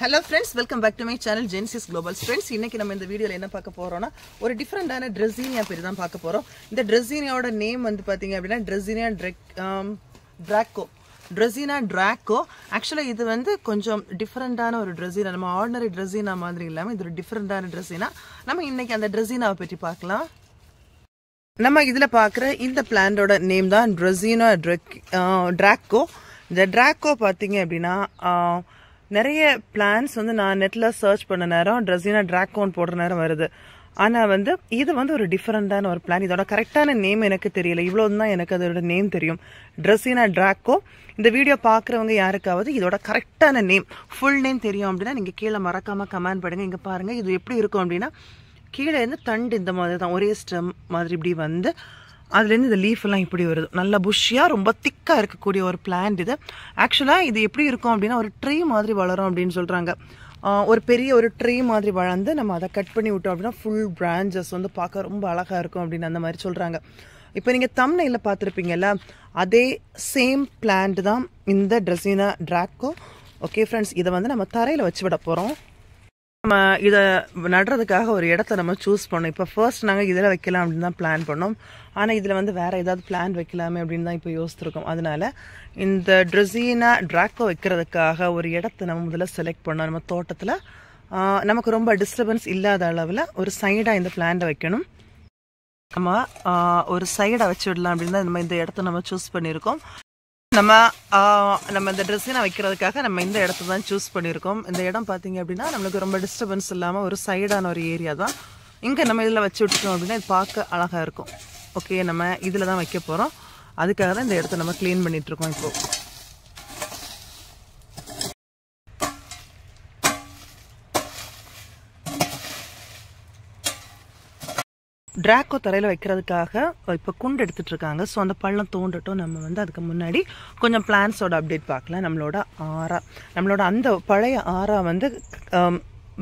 Hello friends, welcome back to my channel Genesis Global Friends. இன்னைக்கு நம்ம இந்த வீடியோல என்ன பார்க்க போறோம்னா ஒரு டிஃபரண்டான ட்ரெஸினியா பேர் தான் பார்க்க போறோம். இந்த ட்ரெஸினியாவோட நேம் வந்து பாத்தீங்க அப்படினா ட்ரெஸினியா டிராக்கோ. ட்ரெஸினா டிராக்கோ. ஆக்சுவலா இது வந்து கொஞ்சம் டிஃபரண்டான ஒரு ட்ரெஸினா. நம்ம ஆர்டினரி ட்ரெஸினா மாதிரி இல்லாம இது ஒரு டிஃபரண்டான ட்ரெஸினா. நம்ம இன்னைக்கு அந்த ட்ரெஸினாவை பத்தி பார்க்கலாம். நம்ம இதுல பார்க்குற இந்த பிளான்டோட நேம் தான் ட்ரெஸினா டிராக்கோ. இந்த டிராக்கோ பாத்தீங்க அப்படின்னா நிறைய பிளான்ஸ் வந்து நான் நெட்ல சர்ச் பண்ண நேரம் ட்ரெஸினா டிராக்கோன்னு போடுற நேரம் வருது. ஆனா வந்து இது வந்து ஒரு டிஃபரெண்டான ஒரு பிளான். இதோட கரெக்டான நேம் எனக்கு தெரியல. இவ்வளவு தான் எனக்கு அதோட நேம் தெரியும், ட்ரெஸினா டிராக்கோ. இந்த வீடியோ பாக்குறவங்க யாருக்காவது இதோட கரெக்டான நேம் ஃபுல் நேம் தெரியும் அப்படின்னா நீங்க கீழே மறக்காம கமெண்ட் பண்ணுங்க. இங்க பாருங்க இது எப்படி இருக்கும் அப்படின்னா கீழே இருந்து தண்டு இந்த மாதிரி தான் ஒரே ஸ்டெம் மாதிரி இப்படி வந்து அதுலேருந்து இந்த லீஃப் எல்லாம் இப்படி வருது. நல்ல புஷ்ஷியாக ரொம்ப திக்காக இருக்கக்கூடிய ஒரு பிளான்ட் இது. ஆக்சுவலாக இது எப்படி இருக்கும் அப்படின்னா ஒரு ட்ரீ மாதிரி வளரும் அப்படின்னு சொல்கிறாங்க. ஒரு பெரிய ஒரு ட்ரீ மாதிரி வளர்ந்து நம்ம அதை கட் பண்ணி விட்டோம் அப்படின்னா ஃபுல் பிரான்ச்சஸ் வந்து பார்க்க ரொம்ப அழகாக இருக்கும் அப்படின்னு அந்த மாதிரி சொல்கிறாங்க. இப்போ நீங்கள் தம்ப்நெயில்ல பார்த்துருப்பீங்கல்ல, அதே சேம் பிளான்ட் தான் இந்த ட்ரெஸினா டிராக்கோ. ஓகே ஃப்ரெண்ட்ஸ், இதை வந்து நம்ம தரையில் வச்சு விட போகிறோம். நம்ம இதை நடுறதுக்காக ஒரு இடத்த நம்ம சூஸ் பண்ணோம். இப்போ ஃபர்ஸ்ட் நாங்கள் இதில் வைக்கலாம் அப்படின்னு தான் பிளான் பண்ணோம். ஆனால் இதில் வந்து வேறு ஏதாவது பிளான் வைக்கலாமே அப்படின்னு தான் இப்போ யோசிச்சிருக்கோம். அதனால இந்த ட்ரெஸினா டிராக்கோ வைக்கிறதுக்காக ஒரு இடத்த நம்ம முதல்ல செலக்ட் பண்ணோம். நம்ம தோட்டத்தில் நமக்கு ரொம்ப டிஸ்டர்பன்ஸ் இல்லாத அளவில் ஒரு சைடாக இந்த பிளான்ட்டை வைக்கணும். நம்ம ஒரு சைடாக வச்சு விடலாம் அப்படின்னு தான் நம்ம இந்த இடத்த நம்ம சூஸ் பண்ணியிருக்கோம். நம்ம இந்த ட்ரெஸ்ஸினை வைக்கிறதுக்காக நம்ம இந்த இடத்த தான் சூஸ் பண்ணியிருக்கோம். இந்த இடம் பார்த்தீங்க அப்படின்னா நம்மளுக்கு ரொம்ப டிஸ்டர்பன்ஸ் இல்லாமல் ஒரு சைடான ஒரு ஏரியா தான். இங்கே நம்ம இதில் வச்சு விட்டுட்டோம் அப்படின்னா இது பார்க்க அழகாக இருக்கும். ஓகே, நம்ம இதில் தான் வைக்க போகிறோம். அதுக்காக தான் இந்த இடத்த நம்ம க்ளீன் பண்ணிகிட்ருக்கோம். இப்போது டிராக்கோ தரையில் வைக்கிறதுக்காக இப்போ குண்டு எடுத்துகிட்டு இருக்காங்க. ஸோ அந்த பள்ளம் தோண்டட்டும். நம்ம வந்து அதுக்கு முன்னாடி கொஞ்சம் பிளான்ஸோட அப்டேட் பார்க்கலாம். நம்மளோட அந்த பழைய ஆரா வந்து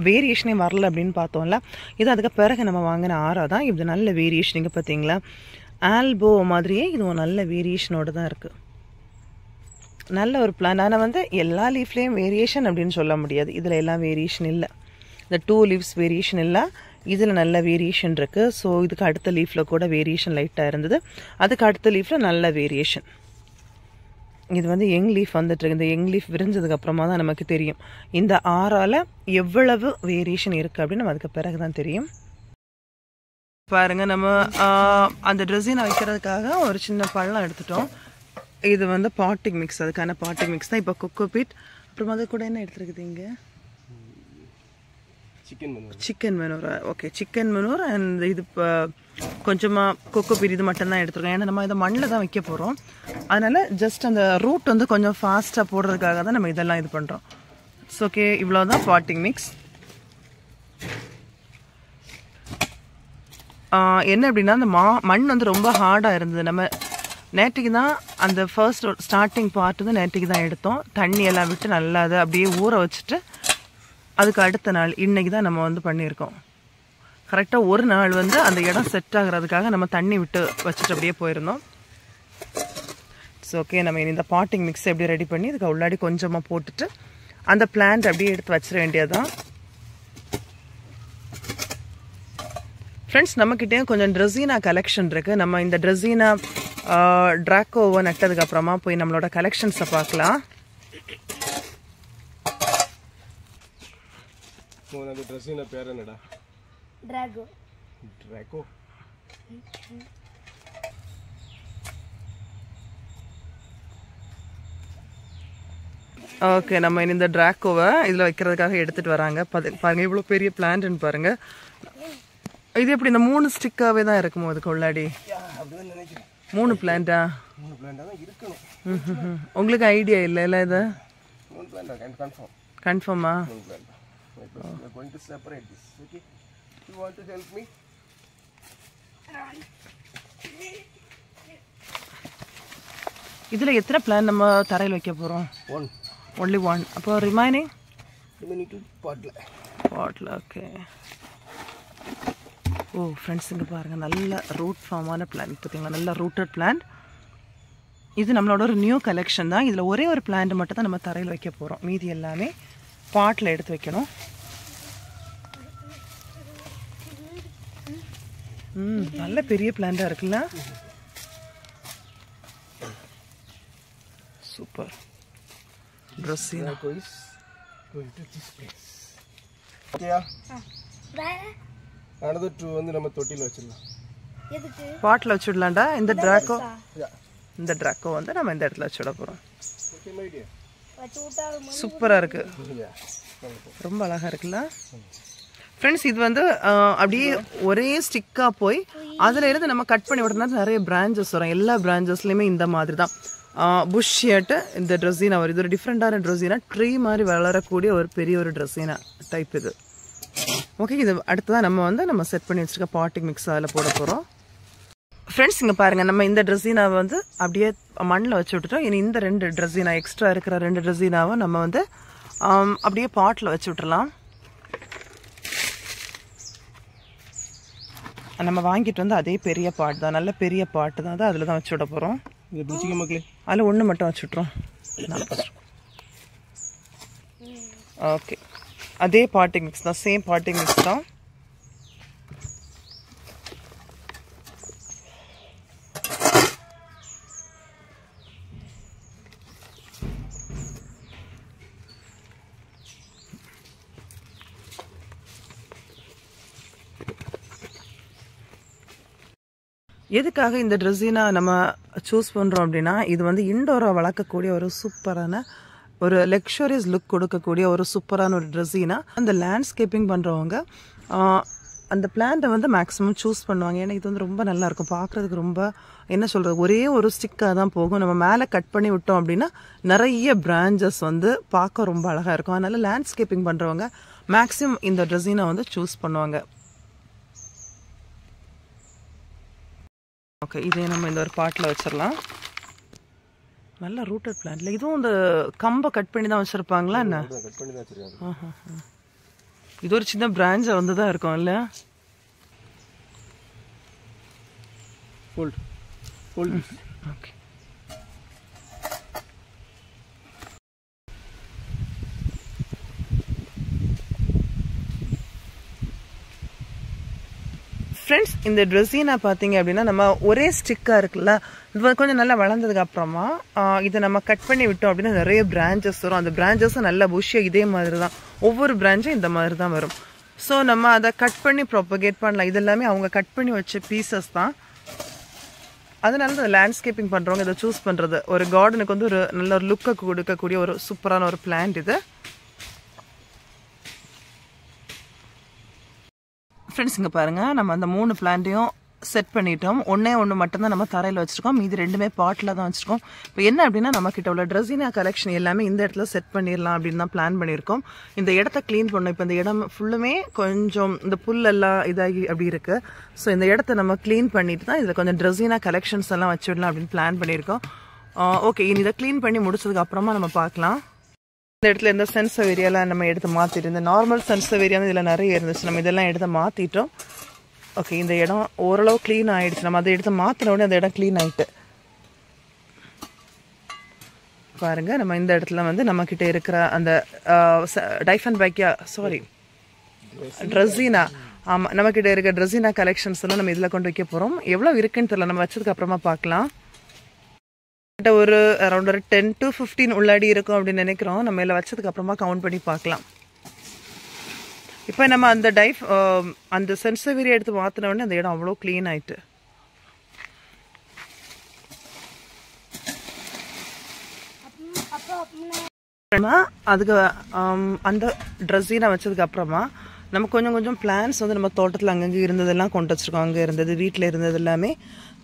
வேரியேஷனே வரல அப்படின்னு பார்த்தோம்ல. இது அதுக்கு பிறகு நம்ம வாங்கின ஆரா தான். இது நல்ல வேரியேஷன். இங்கே பார்த்தீங்களா, ஆல்போ மாதிரியே இதுவும் நல்ல வேரியேஷனோடு தான் இருக்குது. நல்ல ஒரு பிளான். ஆனால் வந்து எல்லா லீஃப்லேயும் வேரியேஷன் அப்படின்னு சொல்ல முடியாது. இதில் எல்லாம் வேரியேஷன் இல்லை. இந்த 2 லீவ்ஸ் வேரியேஷன் இல்லை, இதில் நல்ல வேரியேஷன் இருக்குது. ஸோ இதுக்கு அடுத்த லீஃபில் கூட வேரியேஷன் லைட்டாக இருந்தது. அதுக்கு அடுத்த லீஃபில் நல்ல வேரியேஷன். இது வந்து யங் லீஃப் வந்துட்டுருக்கு. இந்த யங் லீஃப் விரிஞ்சதுக்கு அப்புறமா தான் நமக்கு தெரியும் இந்த ஆறால் எவ்வளவு வேரியேஷன் இருக்குது அப்படின்னு நம்ம அதுக்கு பிறகு தான் தெரியும். பாருங்கள், நம்ம அந்த ட்ரெஸ்ஸினை வைக்கிறதுக்காக ஒரு சின்ன பழம் எடுத்துட்டோம். இது வந்து பாட்டிங் மிக்ஸ், அதுக்கான பாட்டிங் மிக்ஸ் தான். இப்போ கொக்கோபீட், அப்புறமா அது கூட என்ன எடுத்துருக்குது இங்கே chicken மெனூரா. Okay, chicken manure and இது இப்போ கொஞ்சமாக கொக்கோபீட் இது மட்டும்தான் எடுத்துருக்கோம். ஏன்னா நம்ம இதை மண்ணில் தான் வைக்க போகிறோம். அதனால் ஜஸ்ட் அந்த ரூட் வந்து கொஞ்சம் ஃபாஸ்ட்டாக போடுறதுக்காக தான் நம்ம இதெல்லாம் இது பண்ணுறோம். இட்ஸ் ஓகே, இவ்வளோ தான் பாட்டிங் மிக்ஸ். என்ன அப்படின்னா அந்த மண் வந்து ரொம்ப ஹார்டாக இருந்தது. நம்ம நேற்றுக்கு தான் அந்த ஃபர்ஸ்ட் ஸ்டார்டிங் பார்ட் வந்து நேற்றுக்கு தான் எடுத்தோம். தண்ணி எல்லாம் விட்டு நல்லா அதை அப்படியே ஊற வச்சுட்டு அதுக்கு அடுத்த நாள் இன்றைக்கி தான் நம்ம வந்து பண்ணியிருக்கோம். கரெக்டாக ஒரு நாள் வந்து அந்த இடம் செட் ஆகிறதுக்காக நம்ம தண்ணி விட்டு வச்சுட்டு அப்படியே போயிருந்தோம். இட்ஸ் ஓகே, நம்ம இந்த பாட்டிங் மிக்ஸ் எப்படி ரெடி பண்ணி இதுக்கு உள்ளாடி கொஞ்சமாக போட்டுட்டு அந்த பிளான்ட் அப்படியே எடுத்து வச்சிட வேண்டியதுதான். ஃப்ரெண்ட்ஸ், நம்மக்கிட்டேயும் கொஞ்சம் ட்ரெஸினா கலெக்ஷன் இருக்குது. நம்ம இந்த ட்ரெஸினா டிராக்கோவை நட்டதுக்கு அப்புறமா போய் நம்மளோட கலெக்ஷன்ஸை பார்க்கலாம். அந்த ட்ரெஸ்ஸின பேர் என்னடா? டிராகோ. டிராகோ. ஓகே, நம்ம இந்த டிராக்கோவை இதில் வைக்கிறதுக்காக எடுத்துகிட்டு வராங்க. பாருங்கள் இவ்வளோ பெரிய பிளான்ட்னு பாருங்கள். இது எப்படி இந்த 3 ஸ்டிக்காகவே தான் இருக்குமோ அதுக்கு உள்ளாடி? 3 பிளான்ட்டா? 3 பிளான்ட்டா தான் இருக்கணும். உங்களுக்கு ஐடியா இல்லை இது? 3 பிளான்ட் கன்ஃபார்மா? We are going to separate this. Okay, you want to help me? இதில் எத்தனை பிளான் நம்ம தரையில் வைக்க போகிறோம்? Only one. அப்போ ரிமைனிங் பாட்டில். ஓகே. ஓ ஃப்ரெண்ட்ஸ், இங்கே பாருங்கள், நல்ல ரூட் ஃபார்மான பிளான் பார்த்தீங்களா, நல்ல ரூட்டட் பிளான். இது நம்மளோட ஒரு நியூ கலெக்ஷன் தான். இதில் ஒரே ஒரு பிளான்ட் மட்டும் தான் நம்ம தரையில் வைக்க போகிறோம். மீதி எல்லாமே பாட்டில் எடுத்து வைக்கணும். நல்ல பெரிய பிளான்டா இருக்குல்ல. Super. ட்ரெஸ்ஸினா going to this place. ஓகேயா? another two வந்து நம்ம தொட்டில வச்சிரலாம். எதுக்கு? பாட்டில் வச்சிடலாம்டா. இந்த டிராக்கோ வந்து நம்ம இந்த இடத்துல வச்சிட போறோம். Okay my dear. சூப்பரா இருக்கு. ரொம்ப அழகா இருக்குல்ல ஃப்ரெண்ட்ஸ். இது வந்து அப்படியே ஒரே ஸ்டிக்கா போய் அதுல இருந்து நம்ம கட் பண்ணி விடுறதுனால நிறைய பிரான்ச்சஸ் வரும். எல்லா பிரான்ச்சஸ்லயுமே இந்த மாதிரி தான் புஷ்ஷியாட்டு இந்த ட்ரெஸ்ஸினா வரும். இது ஒரு டிஃப்ரெண்டான ட்ரெஸ்ஸினா, ட்ரீ மாதிரி வளரக்கூடிய ஒரு பெரிய ஒரு ட்ரெஸ்ஸினா டைப் இது. ஓகே, இது அடுத்ததான் நம்ம செட் பண்ணி வச்சிருக்க பாட்டிங் மிக்ஸ் அதில் போட போகிறோம். ஃப்ரெண்ட்ஸ் இங்கே பாருங்கள், நம்ம இந்த ட்ரெஸ்ஸினாவை வந்து அப்படியே மண்ணில் வச்சு விட்டுட்டோம். இனி இந்த 2 ட்ரெஸ்ஸினா எக்ஸ்ட்ரா இருக்கிற 2 ட்ரெஸ்ஸினாவை நம்ம வந்து அப்படியே பாட்டில் வச்சு விட்டுறலாம். நம்ம வாங்கிட்டு வந்து அதே பெரிய பாட் தான், நல்ல பெரிய பாட்டு தான், அதில் தான் வச்சு விட போகிறோம். அதில் ஒன்று மட்டும் வச்சுட்றோம். ஓகே, அதே பாட்டிங் மிக்ஸ் தான், சேம் பாட்டிங் மிக்ஸ் தான். எதுக்காக இந்த ட்ரெஸ்ஸினா நம்ம சூஸ் பண்ணுறோம் அப்படின்னா, இது வந்து இண்டோராக வளர்க்கக்கூடிய ஒரு சூப்பரான ஒரு லக்ஸரியஸ் லுக் கொடுக்கக்கூடிய ஒரு சூப்பரான ஒரு ட்ரெஸ்ஸினா. அந்த லேண்ட்ஸ்கேப்பிங் பண்ணுறவங்க அந்த பிளான்ட்டை வந்து மேக்ஸிமம் சூஸ் பண்ணுவாங்க. ஏன்னா இது வந்து ரொம்ப நல்லாயிருக்கும் பார்க்குறதுக்கு. ரொம்ப என்ன சொல்கிறது, ஒரே ஒரு ஸ்டிக்காக தான் போகும். நம்ம மேலே கட் பண்ணி விட்டோம் அப்படின்னா நிறைய பிரான்ச்சஸ் வந்து பார்க்க ரொம்ப அழகாக இருக்கும். அதனால் லேண்ட்ஸ்கேப்பிங் பண்ணுறவங்க மேக்ஸிமம் இந்த ட்ரெஸ்ஸினா வந்து சூஸ் பண்ணுவாங்க. ஓகே, இதே நம்ம இந்த ஒரு பாட்டில் வச்சிடலாம். நல்ல ரூட்டட் பிளான்ட்ல இதுவும் இந்த கம்பை கட் பண்ணி தான் வச்சிருப்பாங்களா என்ன? இது ஒரு சின்ன பிரான்ச் வந்து தான் இருக்கும் இல்ல? ஓகே, ஃப்ரெண்ட்ஸ் இந்த ட்ரெஸ்ஸினா பார்த்தீங்க அப்படின்னா நம்ம ஒரே ஸ்டிக்காக இருக்குல்ல, இது கொஞ்சம் நல்லா வளர்ந்ததுக்கு அப்புறமா இதை நம்ம கட் பண்ணி விட்டோம் அப்படின்னா நிறைய பிரான்ச்சஸ் வரும். அந்த பிரான்ச்சஸும் நல்லா புஷ்ஷியாக இதே மாதிரி தான், ஒவ்வொரு பிரான்ச்சும் இந்த மாதிரி தான் வரும். ஸோ நம்ம அதை கட் பண்ணி ப்ராப்பகேட் பண்ணலாம். இது எல்லாமே அவங்க கட் பண்ணி வச்ச பீசஸ் தான். அதனால தான் லேண்ட்ஸ்கேப்பிங் பண்ணுறவங்க இதை சூஸ் பண்ணுறது. ஒரு கார்டனுக்கு வந்து ஒரு நல்ல ஒரு லுக்கை கொடுக்கக்கூடிய ஒரு சூப்பரான ஒரு பிளான்ட் இது. ஃப்ரெண்ட்ஸ் இங்கே பாருங்கள், நம்ம அந்த 3 பிளான்ட்டையும் செட் பண்ணிட்டோம். ஒன்று மட்டும்தான் நம்ம தரையில் வச்சுருக்கோம், மீதி 2மே பாட்டில் தான் வச்சுருக்கோம். இப்போ என்ன அப்படின்னா, நம்மக்கிட்ட உள்ள ட்ரெஸ்ஸினா கலெக்ஷன் எல்லாமே இந்த இடத்துல செட் பண்ணிடலாம் அப்படின்னு தான் பிளான் பண்ணியிருக்கோம். இந்த இடத்த க்ளீன் பண்ணோம். இப்போ இந்த இடம் ஃபுல்லுமே கொஞ்சம் இந்த புல்லெல்லாம் இதாகி அப்படி இருக்குது. ஸோ இந்த இடத்த நம்ம க்ளீன் பண்ணிட்டு தான் இதில் கொஞ்சம் ட்ரெஸ்ஸினா கலெக்ஷன்ஸ் எல்லாம் வச்சுடலாம் அப்படின்னு பிளான் பண்ணியிருக்கோம். ஓகே, இனி இதை க்ளீன் பண்ணி முடிச்சதுக்கு அப்புறமா நம்ம பார்க்கலாம். இந்த இடத்துல இந்த சென்சவேரியாலாம் நம்ம எடுத்து மாற்றிட்டு, இந்த நார்மல் சென்சவேரியா இதில் நிறைய இருந்துச்சு, நம்ம இதெல்லாம் எடுத்து மாற்றிட்டோம். ஓகே, இந்த இடம் ஓரளவு க்ளீன் ஆகிடுச்சு. நம்ம அதை எடுத்து மாற்றின உடனே அந்த இடம் க்ளீன் ஆகிட்டு பாருங்கள். நம்ம இந்த இடத்துல வந்து நம்மக்கிட்ட இருக்கிற அந்த டைஃபன்பேக்கியா ட்ரெஸ்ஸினா, ஆமாம், நம்மக்கிட்ட இருக்க ட்ரெஸ்ஸினா கலெக்ஷன்ஸ் எல்லாம் நம்ம இதில் கொண்டு வைக்க போகிறோம். எவ்வளோ இருக்குன்னு தெரியல, நம்ம வச்சதுக்கு அப்புறமா பார்க்கலாம். ஒரு அரௌண்ட் ஒரு 10 to 15 உள்ளாடி இருக்கும் அப்படின்னு நினைக்கிறோம். நம்ம இதில் வச்சதுக்கு அப்புறமா கவுண்ட் பண்ணி பார்க்கலாம். இப்போ நம்ம அந்த சென்சவேரியா எடுத்து மாற்றின உடனே அந்த இடம் அவ்வளோ க்ளீன் ஆயிட்டு. அதுக்கு அந்த ட்ரெஸ்ஸினா வச்சதுக்கு அப்புறமா நம்ம கொஞ்சம் பிளான்ஸ் வந்து நம்ம தோட்டத்தில் அங்கங்கே இருந்ததெல்லாம் கொண்டு வச்சுருக்கோம். அங்கே இருந்தது, வீட்டில் இருந்தது எல்லாமே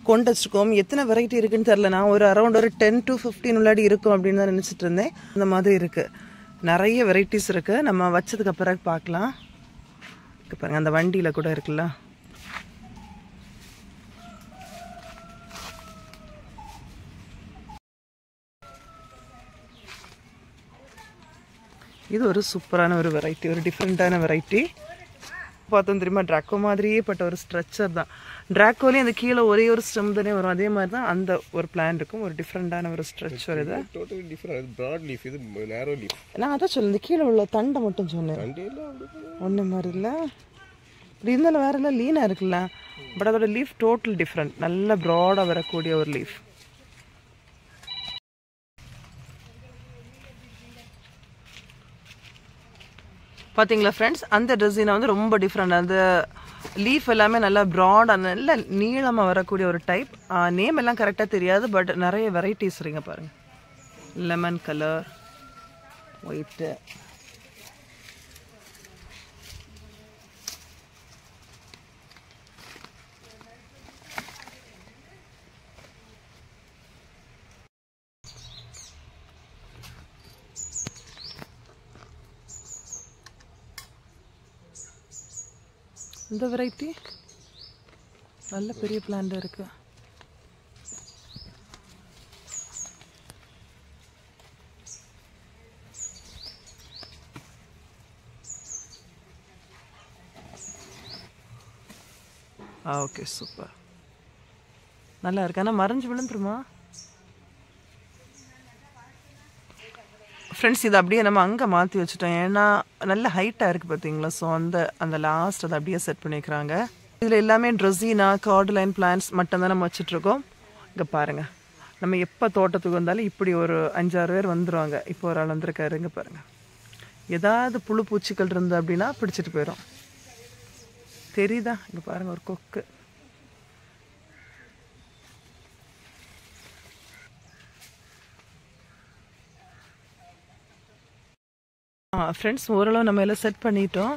கொண்டு வச்சுருக்கோம். எத்தனை வெரைட்டி இருக்குன்னு தெரில, நான் ஒரு அரௌண்ட் ஒரு 10 to 15 உள்ளாடி இருக்கும் அப்படின்னு தான் நினச்சிட்டு இருந்தேன். இந்த மாதிரி இருக்குது, நிறைய வெரைட்டிஸ் இருக்குது. நம்ம வச்சதுக்கு பிறகு பார்க்கலாம். பாருங்க, அந்த வண்டியில் கூட இருக்குல்ல. இது ஒரு சூப்பரான ஒரு வெரைட்டி, ஒரு டிஃப்ரெண்ட்டான வெரைட்டி. பார்த்தோம் தெரியுமா, ட்ராக்கோ மாதிரியே பட்ட ஒரு ஸ்ட்ரக்சர் தான். ட்ராக்கோலேயும் அந்த கீழே ஒரே ஒரு ஸ்டெம் தானே வரும், அதே மாதிரி தான் அந்த ஒரு பிளான் இருக்கும். ஒரு டிஃப்ரெண்டான ஒரு ஸ்ட்ரக்சர் இது. Totally different. பிராட் லீஃப், இது நேரோ லீஃப். நான் அதான் சொல்ல, இந்த கீழே உள்ள தண்டை மட்டும் சொன்னேன். ஒன்று மாதிரி இல்லை, இப்படி இருந்தாலும் வேற எல்லாம் லீனாக இருக்குல்ல. பட் அதோட லீஃப் டோட்டல் டிஃப்ரெண்ட், நல்ல ப்ராடாக வரக்கூடிய ஒரு லீஃப். பார்த்தீங்களா ஃப்ரெண்ட்ஸ், அந்த ட்ரெஸ்ஸினை வந்து ரொம்ப டிஃப்ரெண்ட். அந்த லீஃப் எல்லாமே நல்லா ப்ராடாக நல்ல நீளமாக வரக்கூடிய ஒரு டைப். நேம் எல்லாம் கரெக்டாக தெரியாது, பட் நிறைய வெரைட்டிஸ் இருக்குங்க பாருங்கள். லெமன் கலர், ஒயிட்டு, இந்த வெரைட்டி நல்ல பெரிய பிளான்ட் இருக்கு. ஓகே, சூப்பர், நல்லா இருக்கு. ஆனால் மறைஞ்சு விழுந்துருமா ஃப்ரெண்ட்ஸ்? இது அப்படியே நம்ம அங்கே மாற்றி வச்சுட்டோம், ஏன்னா நல்ல ஹைட்டாக இருக்குது பார்த்தீங்களா. ஸோ அந்த லாஸ்ட் அதை அப்படியே செட் பண்ணிக்கிறாங்க. இதில் எல்லாமே ட்ரெஸ்ஸினா கார்டுலைன் பிளான்ஸ் மட்டும் தான் நம்ம வச்சுட்ருக்கோம். இங்கே பாருங்கள், நம்ம எப்போ தோட்டத்துக்கு வந்தாலும் இப்படி ஒரு 5-6 பேர் வந்துடுவாங்க. இப்போ ஒரு ஆள் வந்திருக்காரு, இங்கே பாருங்கள். ஏதாவது புழு பூச்சிகள் இருந்து அப்படின்னா பிடிச்சிட்டு போயிடும். தெரியுதா? இங்கே பாருங்கள், ஒரு கொக்கு. ஃப்ரெண்ட்ஸ், ஓரளவு நம்ம எல்லாம் செட் பண்ணிட்டோம்.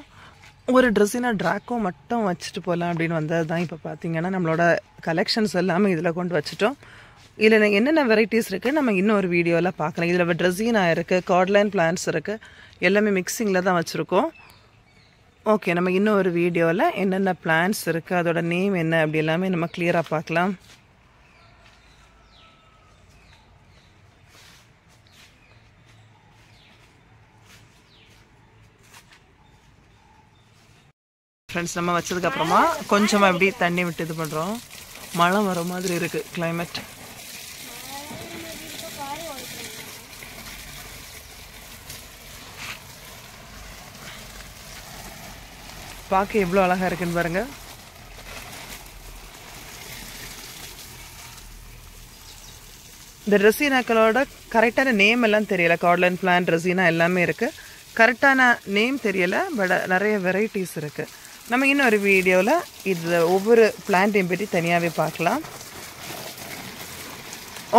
ஒரு ட்ரெஸ்ஸினா ட்ராக்கோ மட்டும் வச்சுட்டு போகலாம் அப்படின்னு வந்தது தான். இப்போ பார்த்தீங்கன்னா நம்மளோட கலெக்ஷன்ஸ் எல்லாமே இதில் கொண்டு வச்சுட்டோம். இதில் என்னென்ன வெரைட்டிஸ் இருக்குது நம்ம இன்னொரு வீடியோவில் பார்க்கலாம். இதில் ட்ரெஸ்ஸினா இருக்குது, கார்ட்லைன் பிளான்ஸ் இருக்குது, எல்லாமே மிக்சிங்கில் தான் வச்சுருக்கோம். ஓகே, நம்ம இன்னொரு வீடியோவில் என்னென்ன பிளான்ஸ் இருக்குது, அதோட நேம் என்ன, அப்படி எல்லாமே நம்ம கிளியராக பார்க்கலாம். ஃப்ரெண்ட்ஸ், நம்ம வச்சதுக்கப்புறமா கொஞ்சமாக எப்படி தண்ணி விட்டு இது பண்ணுறோம். மழை வர மாதிரி இருக்குது கிளைமேட். பார்க்க எவ்வளோ அழகாக இருக்குன்னு பாருங்கள். இந்த ட்ரெஸ்ஸினாக்களோட கரெக்டான நேம் எல்லாம் தெரியலை. கார்ட்லைன் பிளான், ட்ரெஸ்ஸினா எல்லாமே இருக்குது. கரெக்டான நேம் தெரியலை, பட் நிறைய வெரைட்டிஸ் இருக்குது. நம்ம இன்னொரு வீடியோவில் இது ஒவ்வொரு பிளான்ட்டையும் பற்றி தனியாகவே பார்க்கலாம்.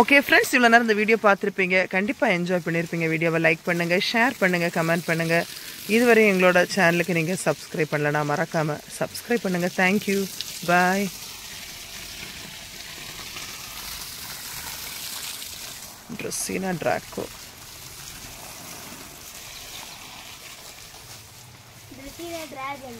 ஓகே ஃப்ரெண்ட்ஸ், இவ்வளோ நேரம் இந்த வீடியோ பார்த்துருப்பீங்க. கண்டிப்பாக என்ஜாய் பண்ணியிருப்பீங்க. வீடியோவை லைக் பண்ணுங்கள், ஷேர் பண்ணுங்கள், கமெண்ட் பண்ணுங்கள். இதுவரை எங்களோட சேனலுக்கு நீங்கள் சப்ஸ்கிரைப் பண்ணலன்னா மறக்காமல் சப்ஸ்கிரைப் பண்ணுங்கள். தேங்க்யூ, பாய். ட்ரெஸ்ஸினா ட்ராக்கோ. Dragon.